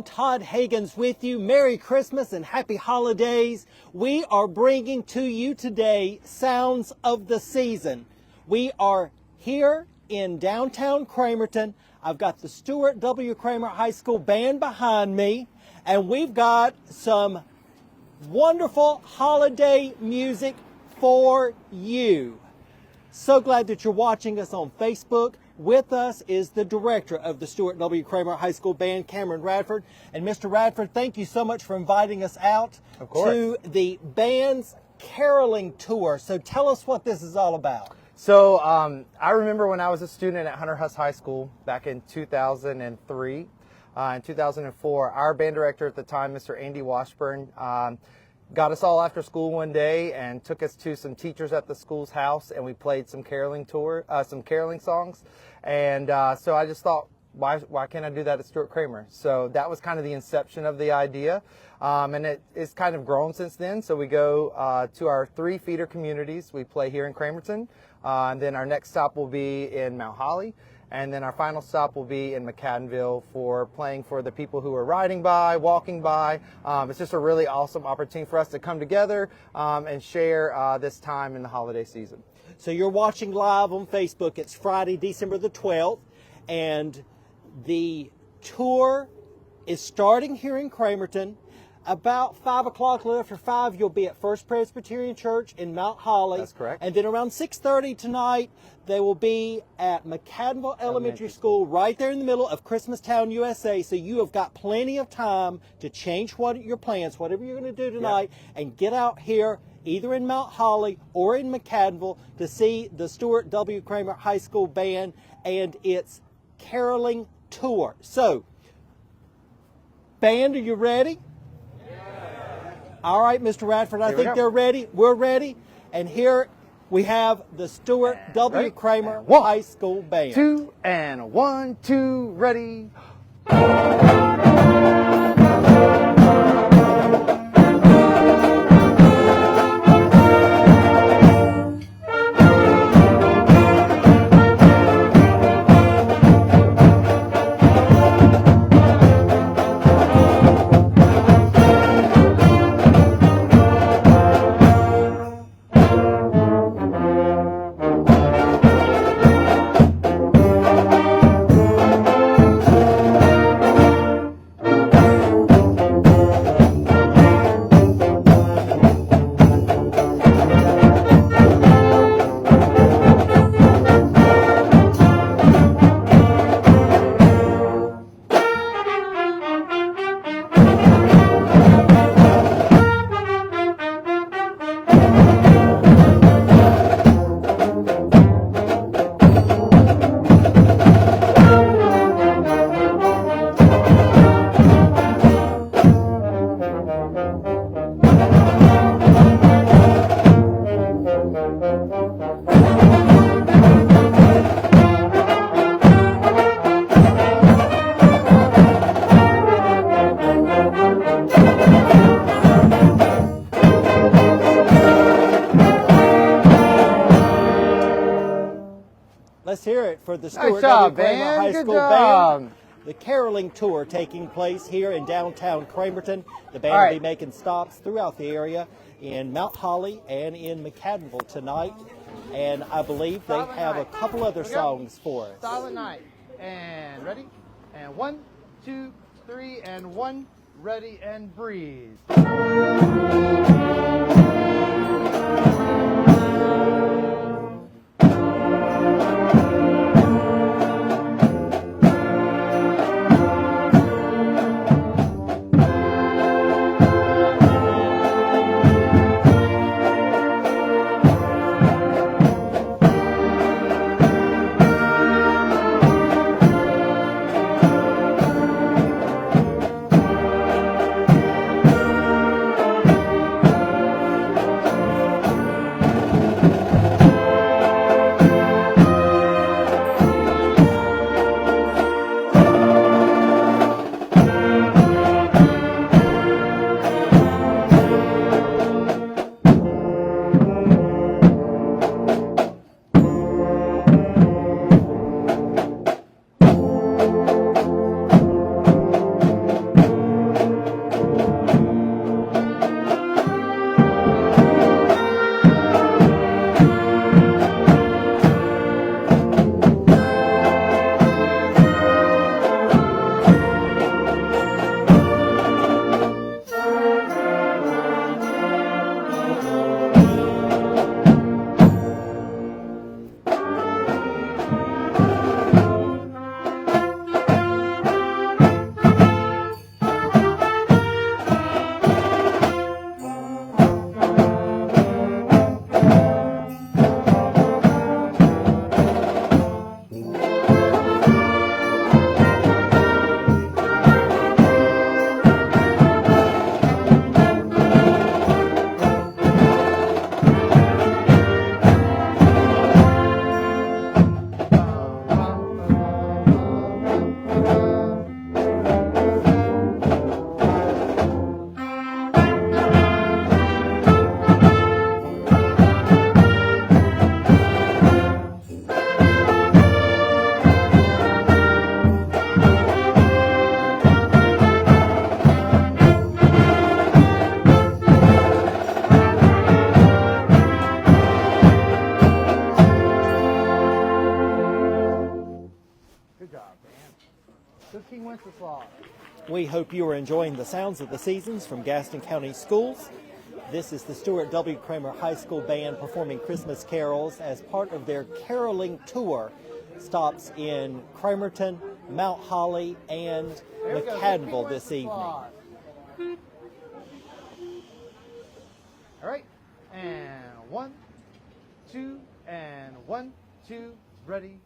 Todd Hagens with you. Merry Christmas and Happy Holidays. We are bringing to you today Sounds of the Season. We are here in downtown Cramerton. I've got the Stuart W. Cramer High School Band behind me, and we've got some wonderful holiday music for you. So glad that you're watching us on Facebook. With us is the director of the Stuart W. Cramer High School Band, Cameron Radford. And Mr. Radford, thank you so much for inviting us out to the band's caroling tour. So tell us what this is all about. So I remember when I was a student at Hunter Huss High School back in 2003. In 2004, our band director at the time, Mr. Andy Washburn, got us all after school one day and took us to some teachers at the school's house, and we played some caroling songs. And so I just thought, why can't I do that at Stuart Cramer? So that was kind of the inception of the idea, and it's kind of grown since then. So we go to our 3 feeder communities. We play here in Cramerton, and then our next stop will be in Mount Holly. And then our final stop will be in McAdenville for playing for the people who are riding by, walking by. It's just a really awesome opportunity for us to come together and share this time in the holiday season. So you're watching live on Facebook. It's Friday, December the 12th, and the tour is starting here in Cramerton. About 5 o'clock, a little after 5, you'll be at First Presbyterian Church in Mount Holly. That's correct. And then around 6:30 tonight, they will be at McAdenville Elementary School, right there in the middle of Christmastown, USA. So you have got plenty of time to change your plans, whatever you're going to do tonight, and get out here either in Mount Holly or in McAdenville to see the Stuart W. Cramer High School Band and its caroling tour. So, band, are you ready? All right, Mr. Radford, I think they're ready. We're ready. And here we have the Stuart W. Cramer High School Band. 2 and 1, 2, ready. Let's hear it for the Stuart W. Cramer High School Band. The caroling tour taking place here in downtown Cramerton. The band will be making stops throughout the area in Mount Holly and in McAdenville tonight. And I believe they have a couple other songs for us. Silent Night. And ready? And 1, 2, 3, and 1, ready, and breathe. King Wenceslas. We hope you are enjoying the sounds of the seasons from Gaston County Schools. This is the Stuart W. Cramer High School Band performing Christmas carols as part of their caroling tour. Stops in Cramerton, Mount Holly, and McCaddenville this evening. All right, and 1, 2, and 1, 2, ready.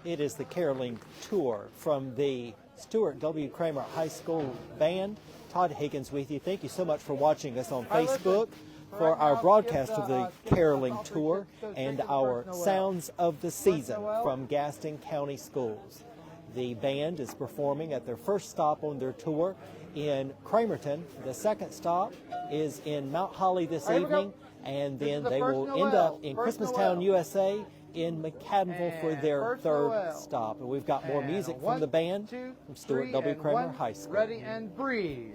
It is the caroling tour from the Stuart W. Cramer High School Band. Todd Higgins with you. Thank you so much for watching us on Facebook for our broadcast of the caroling tour and our Sounds of the Season from Gaston County Schools. The band is performing at their first stop on their tour in Cramerton. The second stop is in Mount Holly this evening, and then they will end up in Christmastown, USA, in McCaddenville for their third stop. And we've got more music from the band from Stuart W. Cramer High School. Ready and breathe.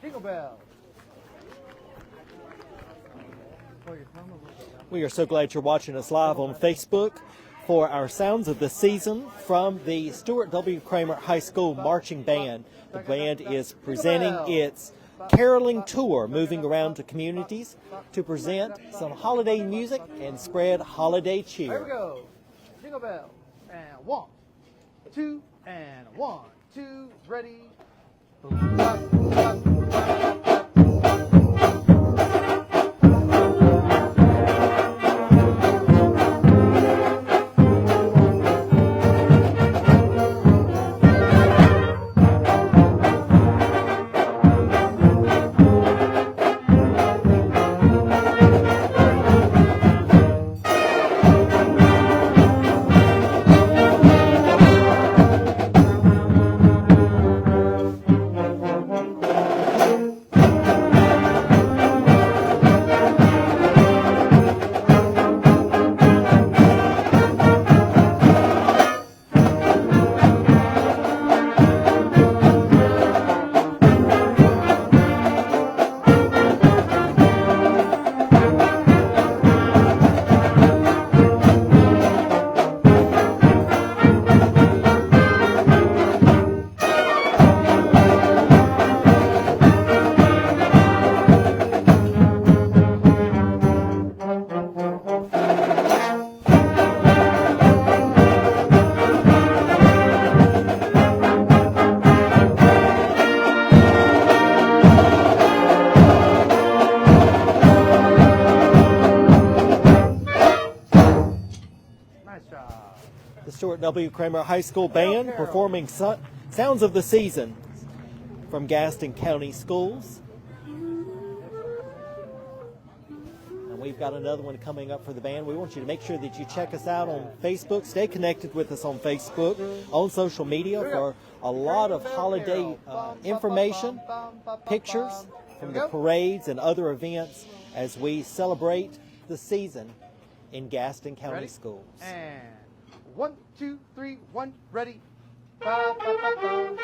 Jingle bells. We are so glad you're watching us live on Facebook for our Sounds of the Season from the Stuart W. Cramer High School Marching Band. The band is presenting its caroling tour, moving around to communities to present some holiday music and spread holiday cheer. Here we go. Jingle bell. And 1, 2, and 1, 2, ready. The Stuart W. Cramer High School Band performing Sounds of the Season from Gaston County Schools. And we've got another one coming up for the band. We want you to make sure that you check us out on Facebook. Stay connected with us on Facebook, on social media for a lot of holiday information, pictures from the parades and other events as we celebrate the season in Gaston County Schools. And 1, 2, 3, 1, ready. Ba, ba, ba, ba.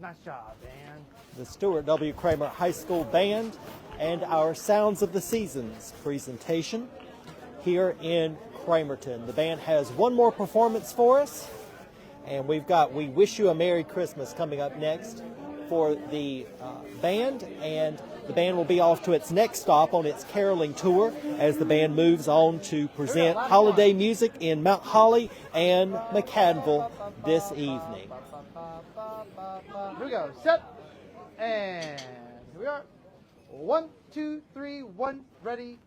Nice job, band. The Stuart W. Cramer High School Band and our Sounds of the Seasons presentation here in Cramerton. The band has one more performance for us, and we've got We Wish You a Merry Christmas coming up next for the band, and the band will be off to its next stop on its caroling tour as the band moves on to present holiday music in Mount Holly and McCadville this evening. Here we go. Set. And here we are. 1, 2, 3, 1, ready.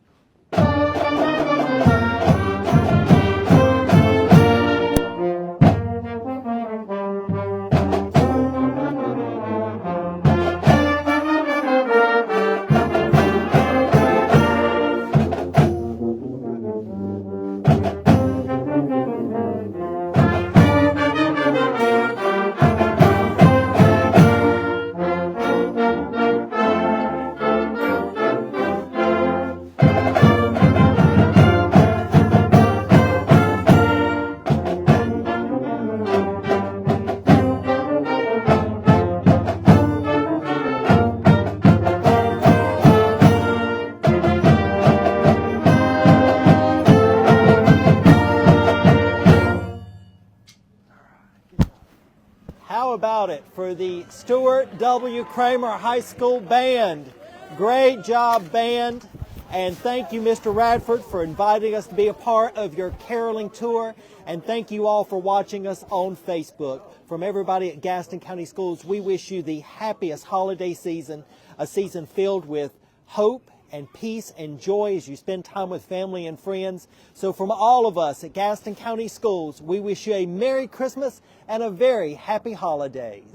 How about it for the Stuart W. Cramer High School Band? Great job, band. And thank you, Mr. Radford, for inviting us to be a part of your caroling tour. And thank you all for watching us on Facebook. From everybody at Gaston County Schools, we wish you the happiest holiday season, a season filled with hope and peace and joy as you spend time with family and friends. So from all of us at Gaston County Schools, we wish you a Merry Christmas and a very happy holidays.